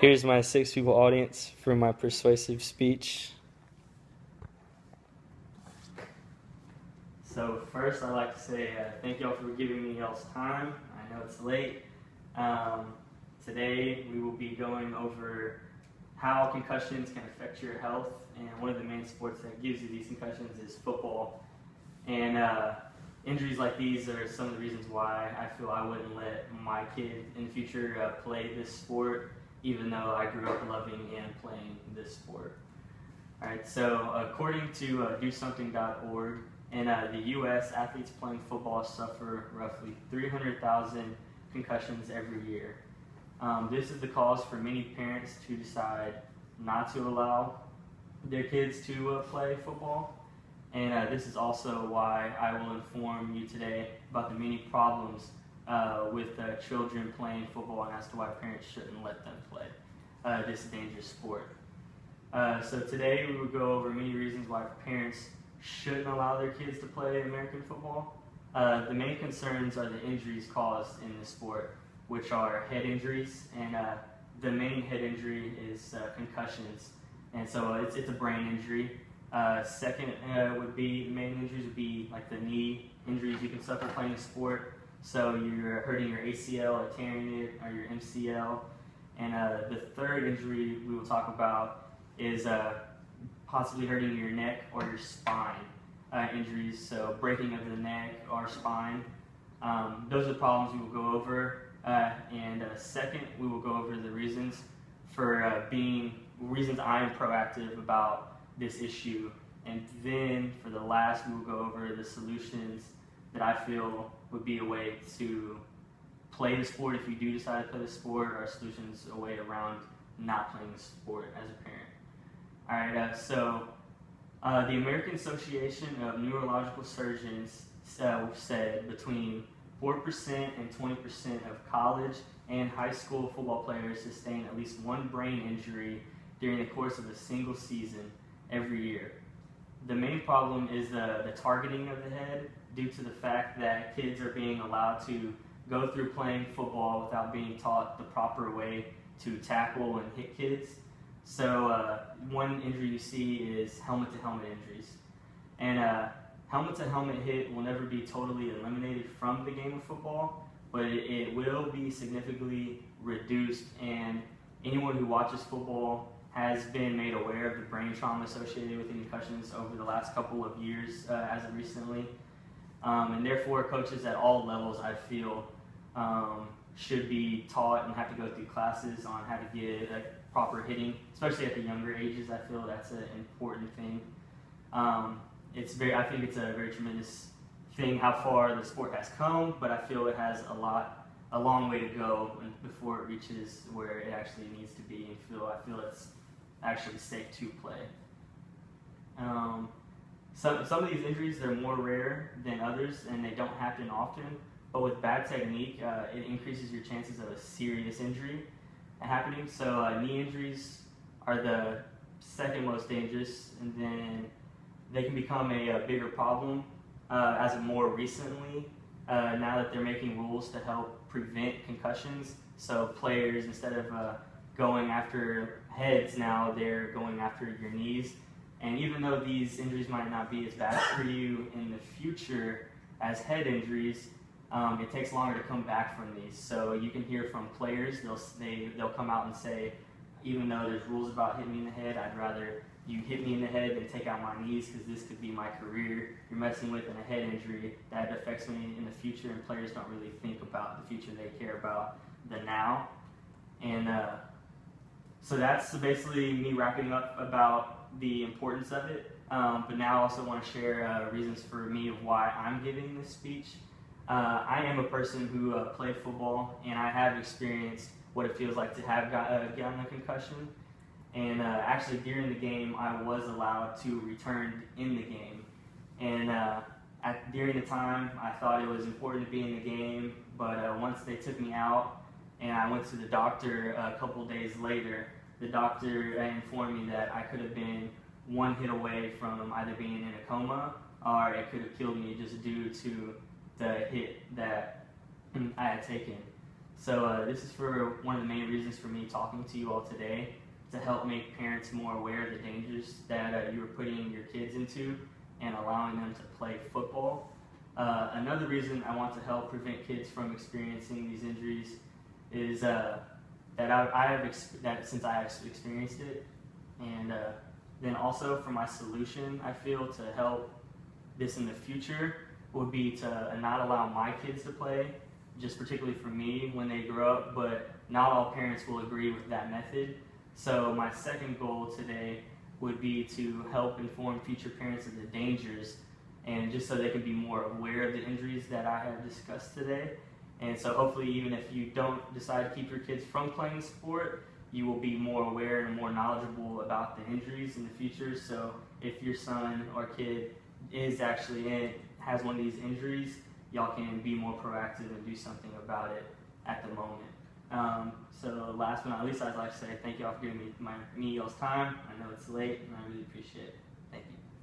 Here's my 6 people audience for my persuasive speech. So first, I'd like to say thank y'all for giving me y'all's time. I know it's late. Today, we will be going over how concussions can affect your health, and one of the main sports that gives you these concussions is football. And injuries like these are some of the reasons why I feel I wouldn't let my kid in the future play this sport, even though I grew up loving and playing this sport. Alright, so according to DoSomething.org, in the U.S., athletes playing football suffer roughly 300,000 concussions every year. This is the cause for many parents to decide not to allow their kids to play football. And this is also why I will inform you today about the many problems with children playing football, and as to why parents shouldn't let them play this dangerous sport. So today we will go over many reasons why parents shouldn't allow their kids to play American football. The main concerns are the injuries caused in this sport, which are head injuries, and the main head injury is concussions, and so it's a brain injury. Second would be, the main injuries would be like the knee injuries you can suffer playing a sport. So you're hurting your ACL or tearing it, or your MCL. And the third injury we will talk about is possibly hurting your neck or your spine injuries, so breaking of the neck or spine. Those are the problems we will go over. And second, we will go over the reasons for reasons I am proactive about this issue. And then for the last, we will go over the solutions that I feel would be a way to play the sport if you do decide to play the sport, or solutions a way around not playing the sport as a parent. Alright, so the American Association of Neurological Surgeons said between 4% and 20% of college and high school football players sustain at least one brain injury during the course of a single season every year. The main problem is the targeting of the head, due to the fact that kids are being allowed to go through playing football without being taught the proper way to tackle and hit kids. So one injury you see is helmet-to-helmet injuries. And helmet-to-helmet hit will never be totally eliminated from the game of football, but it will be significantly reduced, and anyone who watches football has been made aware of the brain trauma associated with the concussions over the last couple of years as of recently. And therefore, coaches at all levels, I feel, should be taught and have to go through classes on how to get proper hitting, especially at the younger ages. I feel that's an important thing. I think it's a very tremendous thing how far the sport has come, but I feel it has a long way to go before it reaches where it actually needs to be. And I feel it's actually safe to play. Some of these injuries, they're more rare than others, and they don't happen often. But with bad technique, it increases your chances of a serious injury happening. So knee injuries are the second most dangerous, and then they can become a bigger problem as of more recently, now that they're making rules to help prevent concussions. So players, instead of going after heads, now they're going after your knees. And even though these injuries might not be as bad for you in the future as head injuries, it takes longer to come back from these. So you can hear from players, they'll come out and say, even though there's rules about hitting me in the head, I'd rather you hit me in the head than take out my knees, because this could be my career you're messing with, and a head injury that affects me in the future. And players don't really think about the future, they care about the now. And so that's basically me wrapping up about the importance of it. But now I also want to share reasons for me of why I'm giving this speech. I am a person who played football, and I have experienced what it feels like to have gotten a concussion. And actually during the game, I was allowed to return in the game. And during the time, I thought it was important to be in the game, but once they took me out and I went to the doctor a couple days later, the doctor informed me that I could have been one hit away from either being in a coma, or it could have killed me just due to the hit that I had taken. So this is for one of the main reasons for me talking to you all today, to help make parents more aware of the dangers that you are putting your kids into and allowing them to play football. Another reason I want to help prevent kids from experiencing these injuries is that since I have experienced it, and then also for my solution, I feel to help this in the future would be to not allow my kids to play, just particularly for me when they grow up, but not all parents will agree with that method. So my second goal today would be to help inform future parents of the dangers, and just so they can be more aware of the injuries that I have discussed today. And so hopefully, even if you don't decide to keep your kids from playing the sport, you will be more aware and more knowledgeable about the injuries in the future. So if your son or kid is actually has one of these injuries, y'all can be more proactive and do something about it at the moment. So last but not least, I'd like to say thank y'all for giving me y'all's time. I know it's late, and I really appreciate it. Thank you.